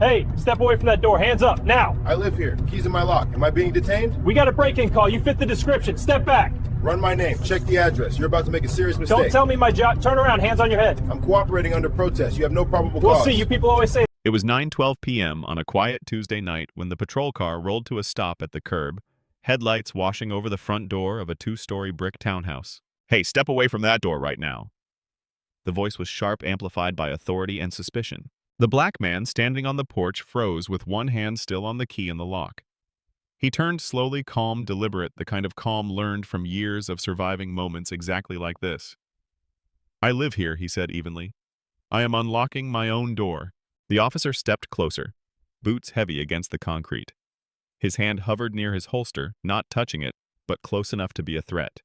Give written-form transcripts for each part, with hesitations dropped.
Hey, step away from that door. Hands up, now. I live here. Keys in my lock. Am I being detained? We got a break-in call. You fit the description. Step back. Run my name. Check the address. You're about to make a serious mistake. Don't tell me my job. Turn around. Hands on your head. I'm cooperating under protest. You have no probable cause. We'll see. You people always say. It was 9:12 p.m. on a quiet Tuesday night when the patrol car rolled to a stop at the curb, headlights washing over the front door of a 2-story brick townhouse. "Hey, step away from that door right now." The voice was sharp, amplified by authority and suspicion. The black man standing on the porch froze with one hand still on the key in the lock. He turned slowly, calm, deliberate, the kind of calm learned from years of surviving moments exactly like this. "I live here," he said evenly. "I am unlocking my own door." The officer stepped closer, boots heavy against the concrete. His hand hovered near his holster, not touching it, but close enough to be a threat.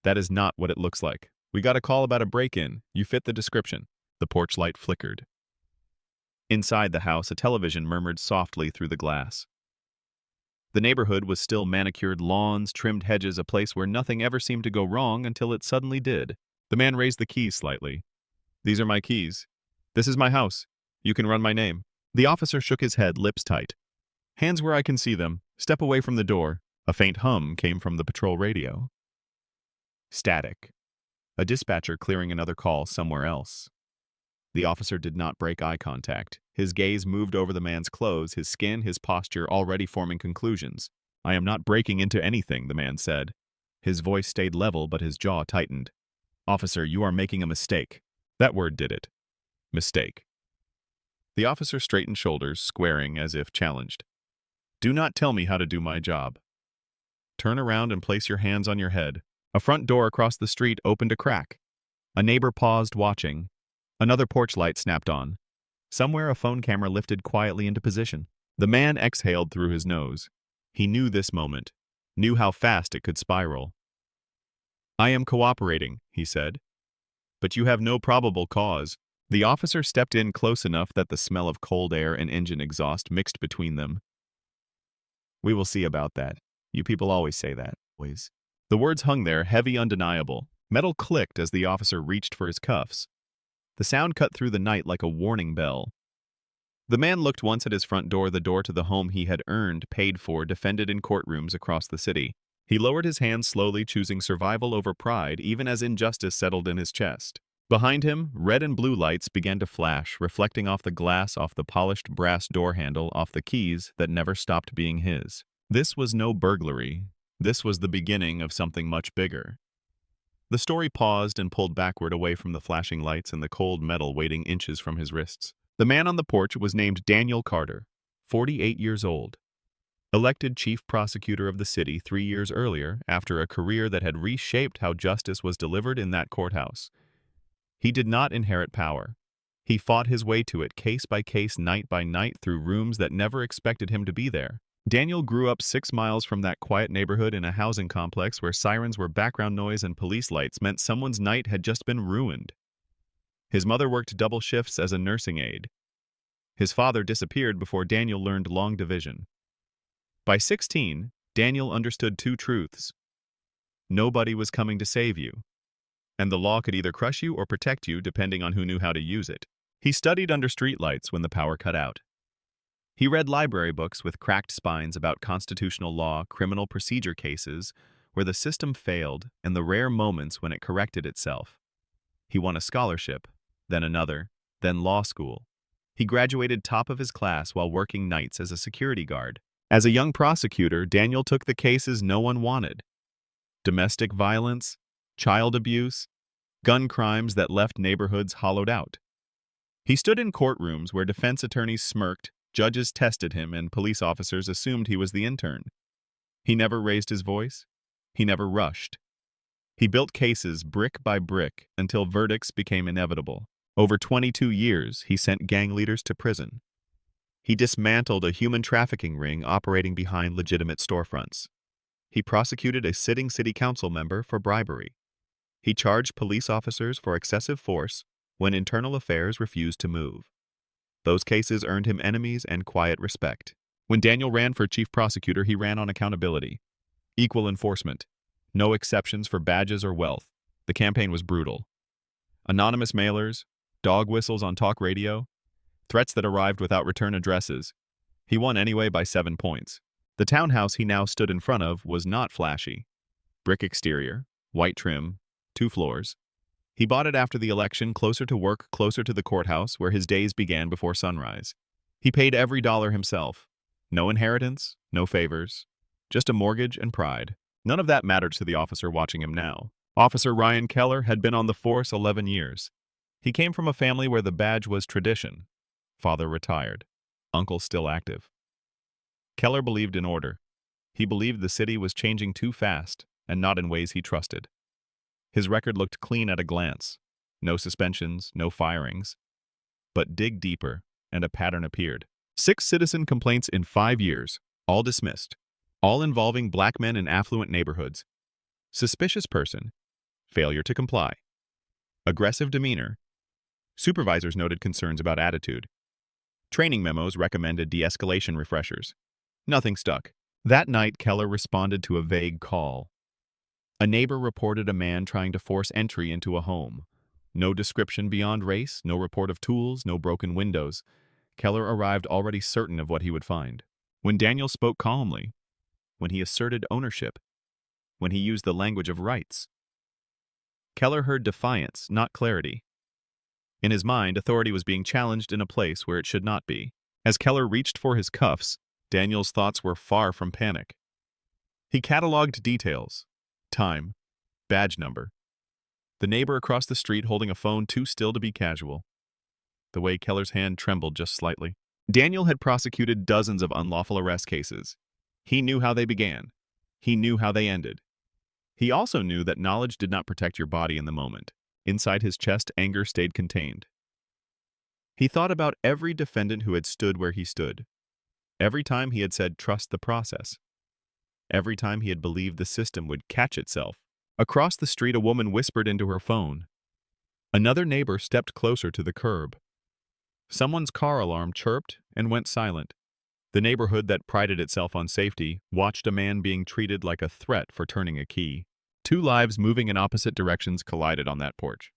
"That is not what it looks like. We got a call about a break-in. You fit the description." The porch light flickered. Inside the house, a television murmured softly through the glass. The neighborhood was still manicured lawns, trimmed hedges, a place where nothing ever seemed to go wrong until it suddenly did. The man raised the keys slightly. "These are my keys. This is my house. You can run my name." The officer shook his head, lips tight. "Hands where I can see them. Step away from the door." A faint hum came from the patrol radio. Static. A dispatcher clearing another call somewhere else. The officer did not break eye contact. His gaze moved over the man's clothes, his skin, his posture, already forming conclusions. "I am not breaking into anything," the man said. His voice stayed level, but his jaw tightened. "Officer, you are making a mistake." That word did it. Mistake. The officer straightened shoulders, squaring as if challenged. "Do not tell me how to do my job. Turn around and place your hands on your head." A front door across the street opened a crack. A neighbor paused, watching. Another porch light snapped on. Somewhere a phone camera lifted quietly into position. The man exhaled through his nose. He knew this moment, knew how fast it could spiral. "I am cooperating," he said. "But you have no probable cause." The officer stepped in close enough that the smell of cold air and engine exhaust mixed between them. "We will see about that. You people always say that, always." The words hung there, heavy, undeniable. Metal clicked as the officer reached for his cuffs. The sound cut through the night like a warning bell. The man looked once at his front door, the door to the home he had earned, paid for, defended in courtrooms across the city. He lowered his hands slowly, choosing survival over pride, even as injustice settled in his chest. Behind him, red and blue lights began to flash, reflecting off the glass, off the polished brass door handle, off the keys that never stopped being his. This was no burglary. This was the beginning of something much bigger. The story paused and pulled backward away from the flashing lights and the cold metal waiting inches from his wrists. The man on the porch was named Daniel Carter, 48 years old. Elected chief prosecutor of the city 3 years earlier after a career that had reshaped how justice was delivered in that courthouse. He did not inherit power. He fought his way to it case by case, night by night, through rooms that never expected him to be there. Daniel grew up 6 miles from that quiet neighborhood in a housing complex where sirens were background noise and police lights meant someone's night had just been ruined. His mother worked double shifts as a nursing aide. His father disappeared before Daniel learned long division. By 16, Daniel understood 2 truths. Nobody was coming to save you, and the law could either crush you or protect you depending on who knew how to use it. He studied under streetlights when the power cut out. He read library books with cracked spines about constitutional law, criminal procedure cases where the system failed, and the rare moments when it corrected itself. He won a scholarship, then another, then law school. He graduated top of his class while working nights as a security guard. As a young prosecutor, Daniel took the cases no one wanted. Domestic violence, child abuse, gun crimes that left neighborhoods hollowed out. He stood in courtrooms where defense attorneys smirked, judges tested him, and police officers assumed he was the intern. He never raised his voice. He never rushed. He built cases brick by brick until verdicts became inevitable. Over 22 years, he sent gang leaders to prison. He dismantled a human trafficking ring operating behind legitimate storefronts. He prosecuted a sitting city council member for bribery. He charged police officers for excessive force when internal affairs refused to move. Those cases earned him enemies and quiet respect. When Daniel ran for chief prosecutor, he ran on accountability. Equal enforcement. No exceptions for badges or wealth. The campaign was brutal. Anonymous mailers, dog whistles on talk radio. threats that arrived without return addresses. He won anyway by 7 points. The townhouse he now stood in front of was not flashy. Brick exterior, white trim, 2 floors. He bought it after the election, closer to work, closer to the courthouse, where his days began before sunrise. He paid every dollar himself. No inheritance, no favors, just a mortgage and pride. None of that mattered to the officer watching him now. Officer Ryan Keller had been on the force 11 years. He came from a family where the badge was tradition. Father retired. Uncle still active. Keller believed in order. He believed the city was changing too fast, and not in ways he trusted. His record looked clean at a glance. No suspensions, no firings. But dig deeper, and a pattern appeared. 6 citizen complaints in 5 years, all dismissed. All involving black men in affluent neighborhoods. Suspicious person. Failure to comply. Aggressive demeanor. Supervisors noted concerns about attitude. Training memos recommended de-escalation refreshers. Nothing stuck. That night, Keller responded to a vague call. A neighbor reported a man trying to force entry into a home. No description beyond race, no report of tools, no broken windows. Keller arrived already certain of what he would find. When Daniel spoke calmly, when he asserted ownership, when he used the language of rights, Keller heard defiance, not clarity. In his mind, authority was being challenged in a place where it should not be. As Keller reached for his cuffs, Daniel's thoughts were far from panic. He cataloged details. Time. Badge number. The neighbor across the street holding a phone too still to be casual. The way Keller's hand trembled just slightly. Daniel had prosecuted dozens of unlawful arrest cases. He knew how they began. He knew how they ended. He also knew that knowledge did not protect your body in the moment. Inside his chest, anger stayed contained. He thought about every defendant who had stood where he stood. Every time he had said, "Trust the process." Every time he had believed the system would catch itself. Across the street, a woman whispered into her phone. Another neighbor stepped closer to the curb. Someone's car alarm chirped and went silent. The neighborhood that prided itself on safety watched a man being treated like a threat for turning a key. 2 lives moving in opposite directions collided on that porch.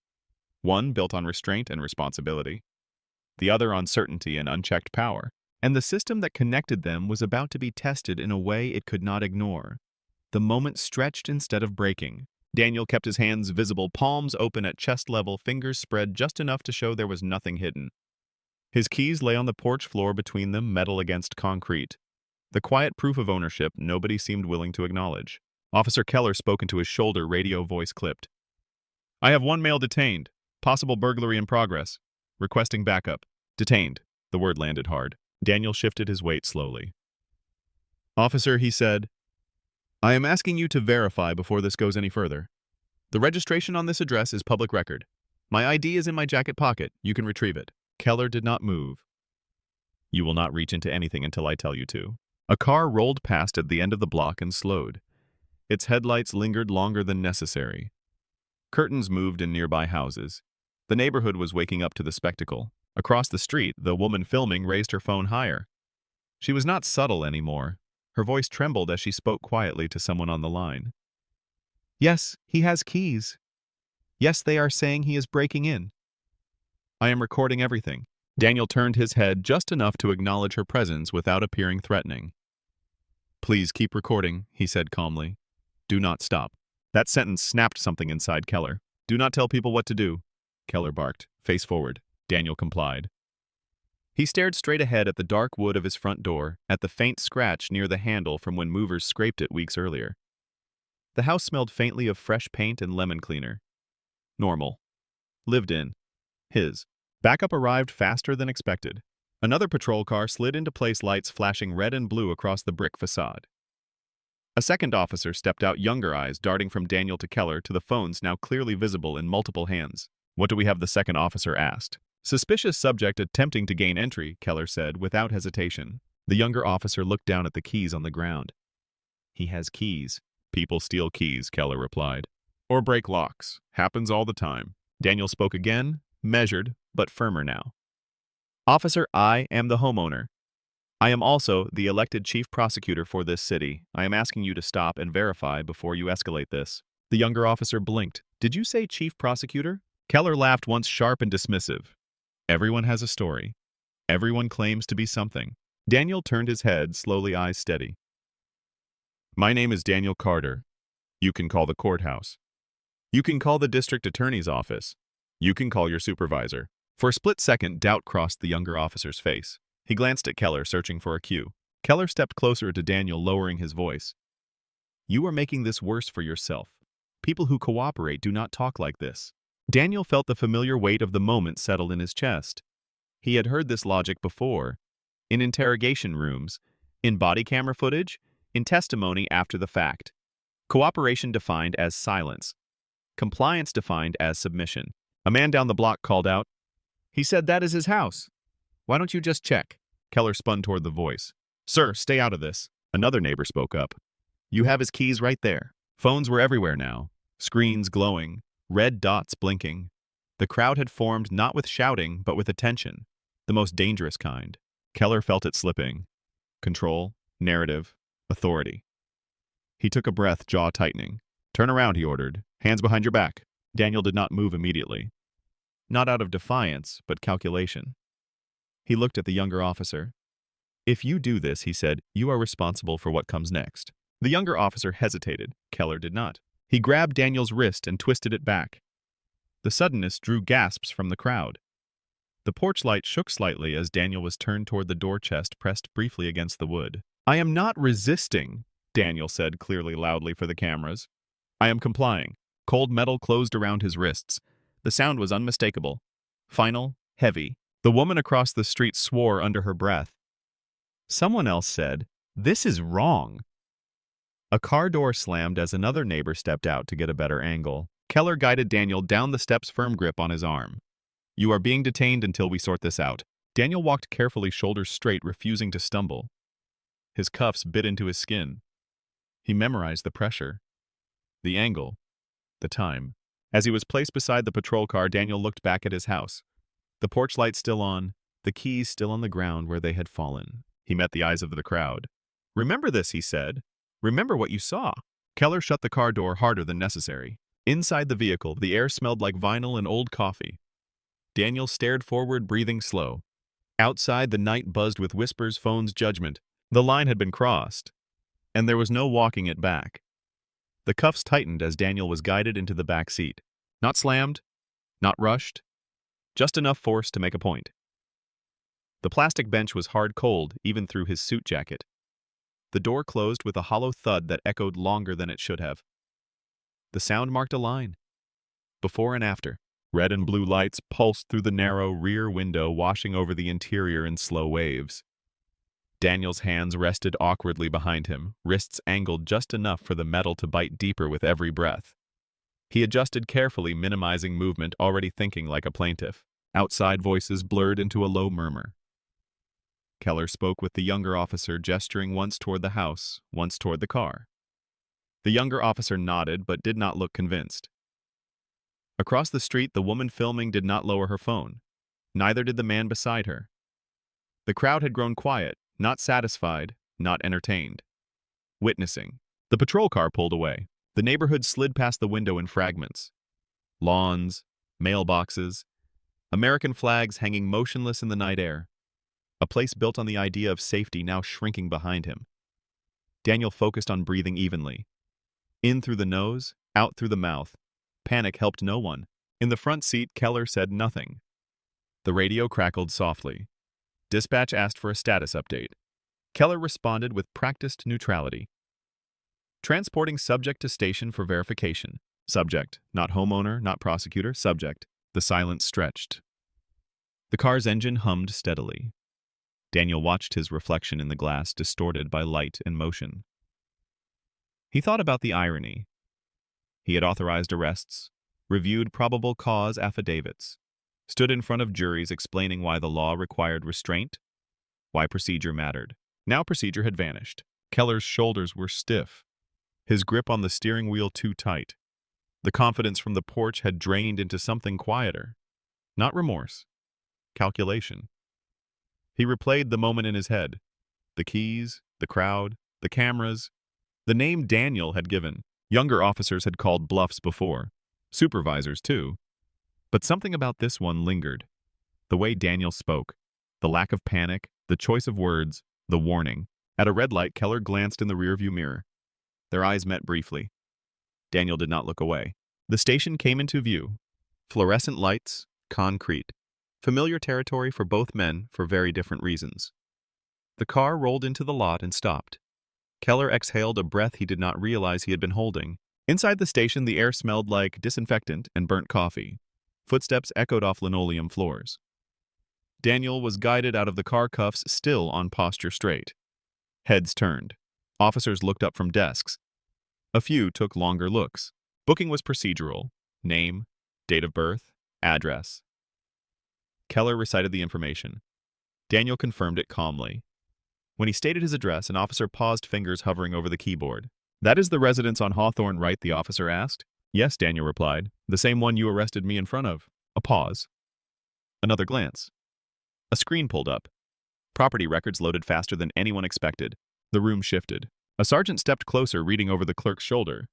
One built on restraint and responsibility. The other on certainty and unchecked power. And the system that connected them was about to be tested in a way it could not ignore. The moment stretched instead of breaking. Daniel kept his hands visible, palms open at chest level, fingers spread just enough to show there was nothing hidden. His keys lay on the porch floor between them, metal against concrete. The quiet proof of ownership nobody seemed willing to acknowledge. Officer Keller spoke into his shoulder, radio voice clipped. "I have 1 male detained. Possible burglary in progress. Requesting backup. Detained." The word landed hard. Daniel shifted his weight slowly. "Officer," he said, "I am asking you to verify before this goes any further. The registration on this address is public record. My ID is in my jacket pocket. You can retrieve it." Keller did not move. "You will not reach into anything until I tell you to." A car rolled past at the end of the block and slowed. Its headlights lingered longer than necessary. Curtains moved in nearby houses. The neighborhood was waking up to the spectacle. Across the street, the woman filming raised her phone higher. She was not subtle anymore. Her voice trembled as she spoke quietly to someone on the line. "Yes, he has keys. Yes, they are saying he is breaking in. I am recording everything." Daniel turned his head just enough to acknowledge her presence without appearing threatening. "Please keep recording," he said calmly. "Do not stop." That sentence snapped something inside Keller. "Do not tell people what to do," Keller barked, face forward. Daniel complied. He stared straight ahead at the dark wood of his front door, at the faint scratch near the handle from when movers scraped it weeks earlier. The house smelled faintly of fresh paint and lemon cleaner. Normal. Lived in. His. Backup arrived faster than expected. Another patrol car slid into place, lights flashing red and blue across the brick facade. A second officer stepped out, younger eyes darting from Daniel to Keller to the phones now clearly visible in multiple hands. "What do we have?" the second officer asked. "Suspicious subject attempting to gain entry," Keller said without hesitation. The younger officer looked down at the keys on the ground. "He has keys." "People steal keys," Keller replied. "Or break locks. Happens all the time." Daniel spoke again, measured, but firmer now. "Officer, I am the homeowner. I am also the elected chief prosecutor for this city. I am asking you to stop and verify before you escalate this." The younger officer blinked. "Did you say chief prosecutor?" Keller laughed once, sharp and dismissive. "Everyone has a story. Everyone claims to be something. Daniel turned his head, slowly, eyes steady. My name is Daniel Carter. You can call the courthouse. You can call the district attorney's office. You can call your supervisor. For a split second, doubt crossed the younger officer's face. He glanced at Keller, searching for a cue. Keller stepped closer to Daniel, lowering his voice. You are making this worse for yourself. People who cooperate do not talk like this. Daniel felt the familiar weight of the moment settle in his chest. He had heard this logic before. In interrogation rooms, in body camera footage, in testimony after the fact. Cooperation defined as silence. Compliance defined as submission. A man down the block called out, He said that is his house. Why don't you just check? Keller spun toward the voice. Sir, stay out of this. Another neighbor spoke up. You have his keys right there. Phones were everywhere now. Screens glowing. Red dots blinking. The crowd had formed not with shouting, but with attention. The most dangerous kind. Keller felt it slipping. Control, narrative, authority. He took a breath, jaw tightening. Turn around, he ordered. Hands behind your back. Daniel did not move immediately. Not out of defiance, but calculation. He looked at the younger officer. If you do this, he said, you are responsible for what comes next. The younger officer hesitated. Keller did not. He grabbed Daniel's wrist and twisted it back. The suddenness drew gasps from the crowd. The porch light shook slightly as Daniel was turned toward the door chest pressed briefly against the wood. I am not resisting, Daniel said clearly loudly for the cameras. I am complying. Cold metal closed around his wrists. The sound was unmistakable. Final, heavy. The woman across the street swore under her breath. Someone else said, This is wrong. A car door slammed as another neighbor stepped out to get a better angle. Keller guided Daniel down the steps, firm grip on his arm. You are being detained until we sort this out. Daniel walked carefully, shoulders straight, refusing to stumble. His cuffs bit into his skin. He memorized the pressure, the angle, the time. As he was placed beside the patrol car, Daniel looked back at his house. The porch light still on, the keys still on the ground where they had fallen. He met the eyes of the crowd. Remember this, he said. Remember what you saw. Keller shut the car door harder than necessary. Inside the vehicle, the air smelled like vinyl and old coffee. Daniel stared forward, breathing slow. Outside, the night buzzed with whispers, phones, judgment. The line had been crossed, and there was no walking it back. The cuffs tightened as Daniel was guided into the back seat. Not slammed, not rushed, just enough force to make a point. The plastic bench was hard cold, even through his suit jacket. The door closed with a hollow thud that echoed longer than it should have. The sound marked a line. Before and after. Red and blue lights pulsed through the narrow rear window, washing over the interior in slow waves. Daniel's hands rested awkwardly behind him, wrists angled just enough for the metal to bite deeper with every breath. He adjusted carefully, minimizing movement, already thinking like a plaintiff. Outside voices blurred into a low murmur. Keller spoke with the younger officer, gesturing once toward the house, once toward the car. The younger officer nodded but did not look convinced. Across the street, the woman filming did not lower her phone. Neither did the man beside her. The crowd had grown quiet, not satisfied, not entertained. Witnessing. The patrol car pulled away. The neighborhood slid past the window in fragments. Lawns, mailboxes, American flags hanging motionless in the night air. A place built on the idea of safety now shrinking behind him. Daniel focused on breathing evenly. In through the nose, out through the mouth. Panic helped no one. In the front seat, Keller said nothing. The radio crackled softly. Dispatch asked for a status update. Keller responded with practiced neutrality. Transporting subject to station for verification. Subject, not homeowner, not prosecutor, subject. The silence stretched. The car's engine hummed steadily. Daniel watched his reflection in the glass, distorted by light and motion. He thought about the irony. He had authorized arrests, reviewed probable cause affidavits, stood in front of juries explaining why the law required restraint, why procedure mattered. Now procedure had vanished. Keller's shoulders were stiff, his grip on the steering wheel too tight. The confidence from the porch had drained into something quieter. Not remorse, calculation. He replayed the moment in his head. The keys, the crowd, the cameras, the name Daniel had given. Younger officers had called bluffs before, supervisors too. But something about this one lingered. The way Daniel spoke, The lack of panic, the choice of words, the warning. At a red light, Keller glanced in the rearview mirror. Their eyes met briefly. Daniel did not look away. The station came into view. Fluorescent lights, concrete. Familiar territory for both men for very different reasons. The car rolled into the lot and stopped. Keller exhaled a breath he did not realize he had been holding. Inside the station, the air smelled like disinfectant and burnt coffee. Footsteps echoed off linoleum floors. Daniel was guided out of the car, cuffs still on posture straight. Heads turned. Officers looked up from desks. A few took longer looks. Booking was procedural. Name, date of birth, address. Keller recited the information. Daniel confirmed it calmly. When he stated his address, an officer paused, fingers hovering over the keyboard. "That is the residence on Hawthorne, right?" the officer asked. "Yes," Daniel replied. "The same one you arrested me in front of." A pause. Another glance. A screen pulled up. Property records loaded faster than anyone expected. The room shifted. A sergeant stepped closer, reading over the clerk's shoulder.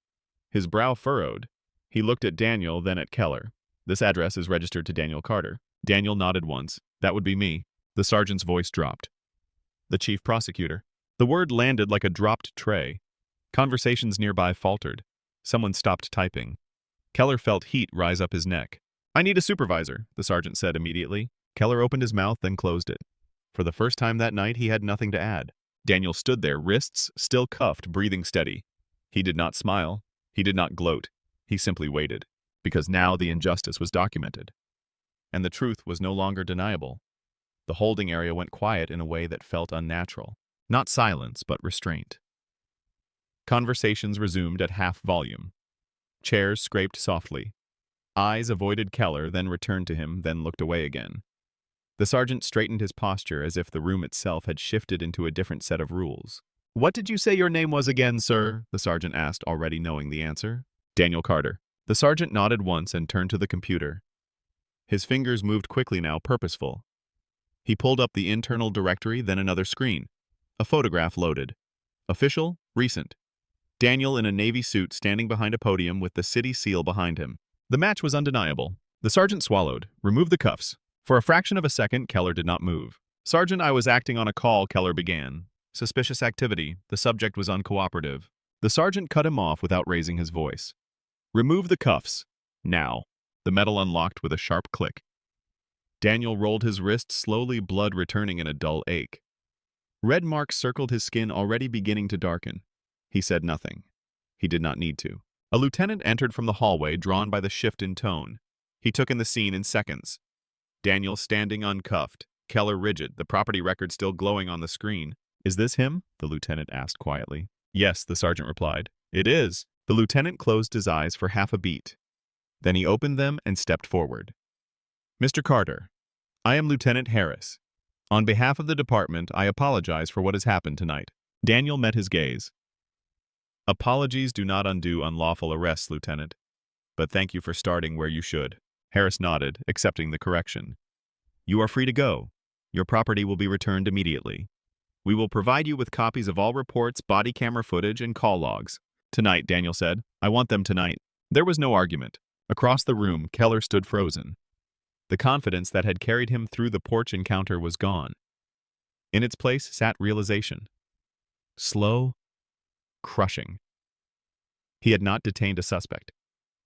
His brow furrowed. He looked at Daniel, then at Keller. "This address is registered to Daniel Carter." Daniel nodded once. "That would be me." The sergeant's voice dropped. "The chief prosecutor." The word landed like a dropped tray. Conversations nearby faltered. Someone stopped typing. Keller felt heat rise up his neck. "I need a supervisor," the sergeant said immediately. Keller opened his mouth, then closed it. For the first time that night, he had nothing to add. Daniel stood there, wrists still cuffed, breathing steady. He did not smile. He did not gloat. He simply waited, because now the injustice was documented. And the truth was no longer deniable. The holding area went quiet in a way that felt unnatural. Not silence, but restraint. Conversations resumed at half volume. Chairs scraped softly. Eyes avoided Keller, then returned to him, then looked away again. The sergeant straightened his posture as if the room itself had shifted into a different set of rules. "What did you say your name was again, sir?" the sergeant asked, already knowing the answer. "Daniel Carter." The sergeant nodded once and turned to the computer. His fingers moved quickly now, purposeful. He pulled up the internal directory, then another screen. A photograph loaded. Official, recent. Daniel in a navy suit standing behind a podium with the city seal behind him. The match was undeniable. The sergeant swallowed, removed the cuffs. For a fraction of a second, Keller did not move. "Sergeant, I was acting on a call," Keller began. "Suspicious activity. The subject was uncooperative." The sergeant cut him off without raising his voice. "Remove the cuffs. Now." The metal unlocked with a sharp click. Daniel rolled his wrist slowly, blood returning in a dull ache. Red marks circled his skin, already beginning to darken. He said nothing. He did not need to. A lieutenant entered from the hallway, drawn by the shift in tone. He took in the scene in seconds. Daniel standing uncuffed, Keller rigid, the property record still glowing on the screen. "Is this him?" the lieutenant asked quietly. "Yes," the sergeant replied. "It is." The lieutenant closed his eyes for half a beat. Then he opened them and stepped forward. "Mr. Carter, I am Lieutenant Harris. On behalf of the department, I apologize for what has happened tonight." Daniel met his gaze. "Apologies do not undo unlawful arrests, Lieutenant. But thank you for starting where you should." Harris nodded, accepting the correction. "You are free to go. Your property will be returned immediately. We will provide you with copies of all reports, body camera footage, and call logs." "Tonight," Daniel said. "I want them tonight." There was no argument. Across the room, Keller stood frozen. The confidence that had carried him through the porch encounter was gone. In its place sat realization. Slow, crushing. He had not detained a suspect.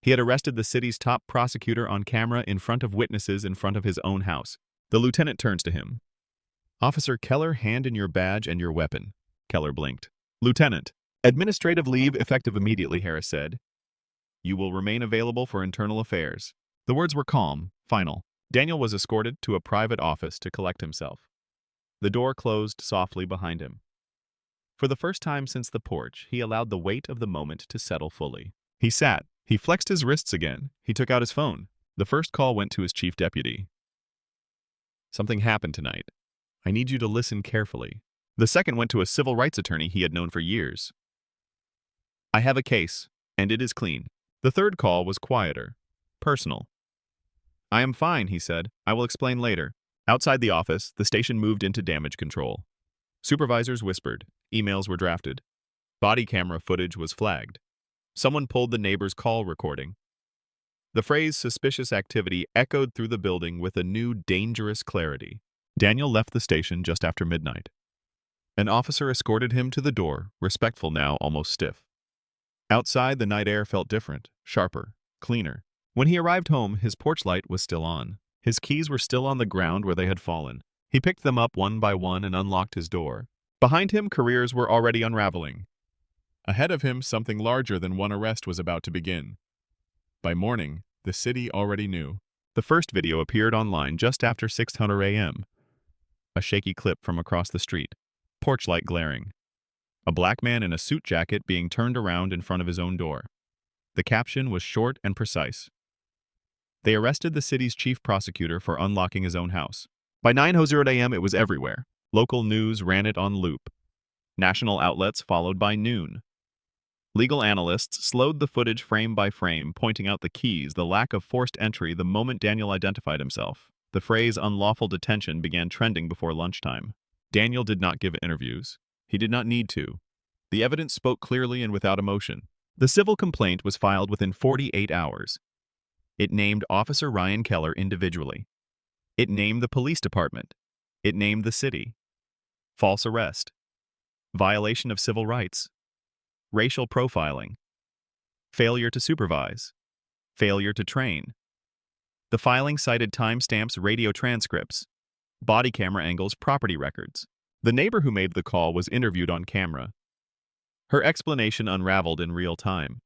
He had arrested the city's top prosecutor on camera in front of witnesses in front of his own house. The lieutenant turns to him. "Officer Keller, hand in your badge and your weapon." Keller blinked. "Lieutenant, administrative leave effective immediately," Harris said. "You will remain available for internal affairs." The words were calm, final. Daniel was escorted to a private office to collect himself. The door closed softly behind him. For the first time since the porch, he allowed the weight of the moment to settle fully. He sat. He flexed his wrists again. He took out his phone. The first call went to his chief deputy. "Something happened tonight. I need you to listen carefully." The second went to a civil rights attorney he had known for years. "I have a case, and it is clean." The third call was quieter, personal. "I am fine," he said. "I will explain later." Outside the office, the station moved into damage control. Supervisors whispered. Emails were drafted. Body camera footage was flagged. Someone pulled the neighbor's call recording. The phrase "suspicious activity" echoed through the building with a new, dangerous clarity. Daniel left the station just after midnight. An officer escorted him to the door, respectful now, almost stiff. Outside, the night air felt different, sharper, cleaner. When he arrived home, his porch light was still on. His keys were still on the ground where they had fallen. He picked them up one by one and unlocked his door. Behind him, careers were already unraveling. Ahead of him, something larger than one arrest was about to begin. By morning, the city already knew. The first video appeared online just after 6:00 a.m. A shaky clip from across the street, porch light glaring. A black man in a suit jacket being turned around in front of his own door. The caption was short and precise. They arrested the city's chief prosecutor for unlocking his own house. By 9:00 a.m. it was everywhere. Local news ran it on loop. National outlets followed by noon. Legal analysts slowed the footage frame by frame, pointing out the keys, the lack of forced entry the moment Daniel identified himself. The phrase unlawful detention began trending before lunchtime. Daniel did not give interviews. He did not need to. The evidence spoke clearly and without emotion. The civil complaint was filed within 48 hours. It named Officer Ryan Keller individually. It named the police department. It named the city. False arrest. Violation of civil rights. Racial profiling. Failure to supervise. Failure to train. The filing cited timestamps, radio transcripts, body camera angles, property records. The neighbor who made the call was interviewed on camera. Her explanation unraveled in real time.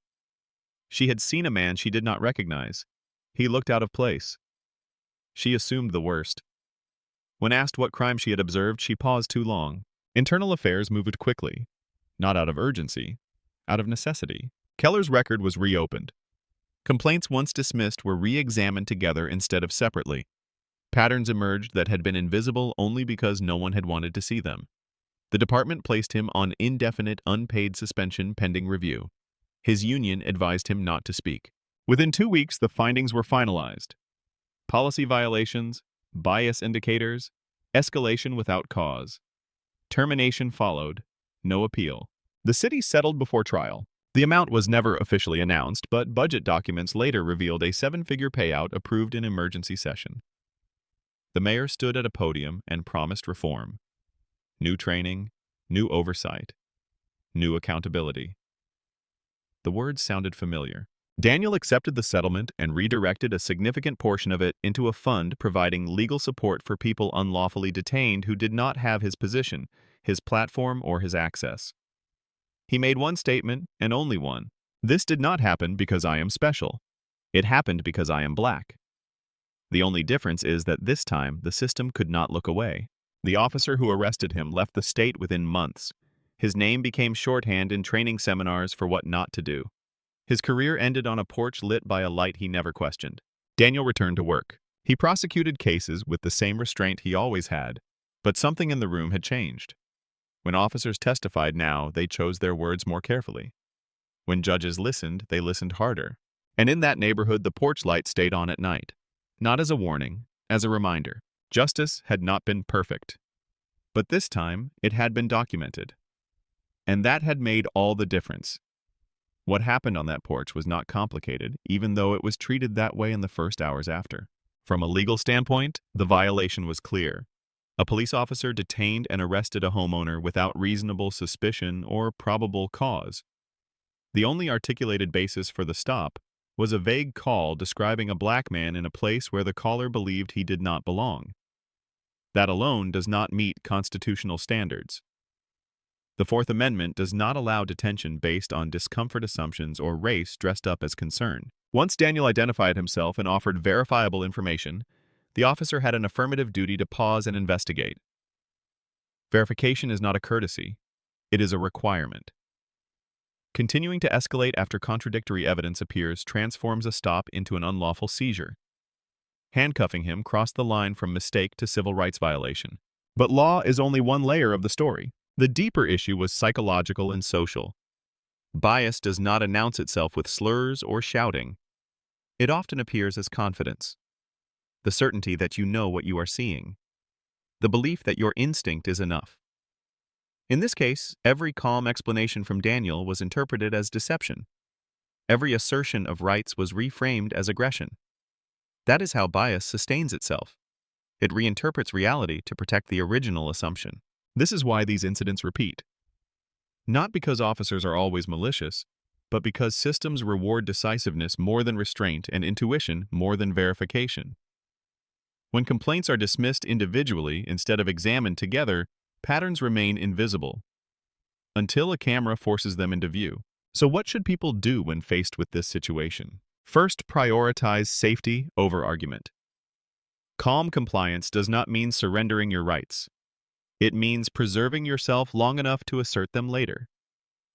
She had seen a man she did not recognize. He looked out of place. She assumed the worst. When asked what crime she had observed, she paused too long. Internal affairs moved quickly, not out of urgency, out of necessity. Keller's record was reopened. Complaints once dismissed were re-examined together instead of separately. Patterns emerged that had been invisible only because no one had wanted to see them. The department placed him on indefinite, unpaid suspension pending review. His union advised him not to speak. Within 2 weeks, the findings were finalized. Policy violations, bias indicators, escalation without cause. Termination followed, no appeal. The city settled before trial. The amount was never officially announced, but budget documents later revealed a 7-figure payout approved in emergency session. The mayor stood at a podium and promised reform. New training, new oversight, new accountability. The words sounded familiar. Daniel accepted the settlement and redirected a significant portion of it into a fund providing legal support for people unlawfully detained who did not have his position, his platform, or his access. He made one statement, and only one. This did not happen because I am special. It happened because I am black. The only difference is that this time the system could not look away. The officer who arrested him left the state within months. His name became shorthand in training seminars for what not to do. His career ended on a porch lit by a light he never questioned. Daniel returned to work. He prosecuted cases with the same restraint he always had, but something in the room had changed. When officers testified now, they chose their words more carefully. When judges listened, they listened harder. And in that neighborhood, the porch light stayed on at night. Not as a warning, as a reminder. Justice had not been perfect. But this time, it had been documented. And that had made all the difference. What happened on that porch was not complicated, even though it was treated that way in the first hours after. From a legal standpoint, the violation was clear. A police officer detained and arrested a homeowner without reasonable suspicion or probable cause. The only articulated basis for the stop was a vague call describing a black man in a place where the caller believed he did not belong. That alone does not meet constitutional standards. The Fourth Amendment does not allow detention based on discomfort assumptions or race dressed up as concern. Once Daniel identified himself and offered verifiable information, the officer had an affirmative duty to pause and investigate. Verification is not a courtesy. It is a requirement. Continuing to escalate after contradictory evidence appears transforms a stop into an unlawful seizure. Handcuffing him crossed the line from mistake to civil rights violation. But law is only one layer of the story. The deeper issue was psychological and social. Bias does not announce itself with slurs or shouting. It often appears as confidence. The certainty that you know what you are seeing. The belief that your instinct is enough. In this case, every calm explanation from Daniel was interpreted as deception. Every assertion of rights was reframed as aggression. That is how bias sustains itself. It reinterprets reality to protect the original assumption. This is why these incidents repeat. Not because officers are always malicious, but because systems reward decisiveness more than restraint and intuition more than verification. When complaints are dismissed individually instead of examined together, patterns remain invisible until a camera forces them into view. So what should people do when faced with this situation? First, prioritize safety over argument. Calm compliance does not mean surrendering your rights. It means preserving yourself long enough to assert them later.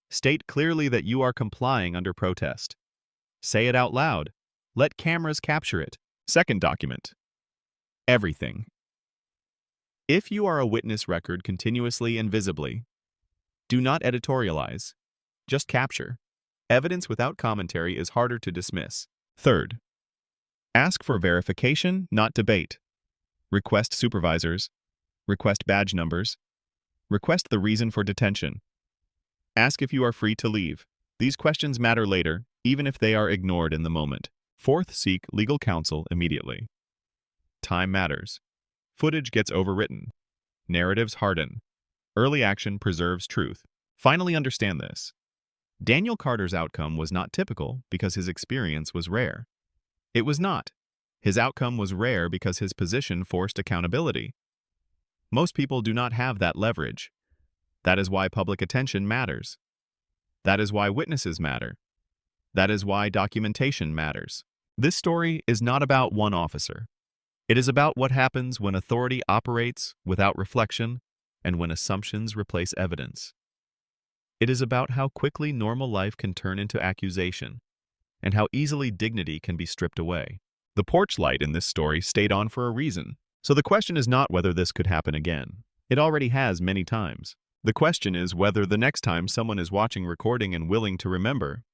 State clearly that you are complying under protest. Say it out loud. Let cameras capture it. Second, document everything. If you are a witness record continuously and visibly, do not editorialize. Just capture. Evidence without commentary is harder to dismiss. Third, ask for verification, not debate. Request supervisors. Request badge numbers. Request the reason for detention. Ask if you are free to leave. These questions matter later, even if they are ignored in the moment. Fourth, seek legal counsel immediately. Time matters. Footage gets overwritten. Narratives harden. Early action preserves truth. Finally, understand this. Daniel Carter's outcome was not typical because his experience was rare. It was not. His outcome was rare because his position forced accountability. Most people do not have that leverage. That is why public attention matters. That is why witnesses matter. That is why documentation matters. This story is not about one officer. It is about what happens when authority operates without reflection and when assumptions replace evidence. It is about how quickly normal life can turn into accusation and how easily dignity can be stripped away. The porch light in this story stayed on for a reason. So the question is not whether this could happen again. It already has many times. The question is whether the next time someone is watching recording and willing to remember,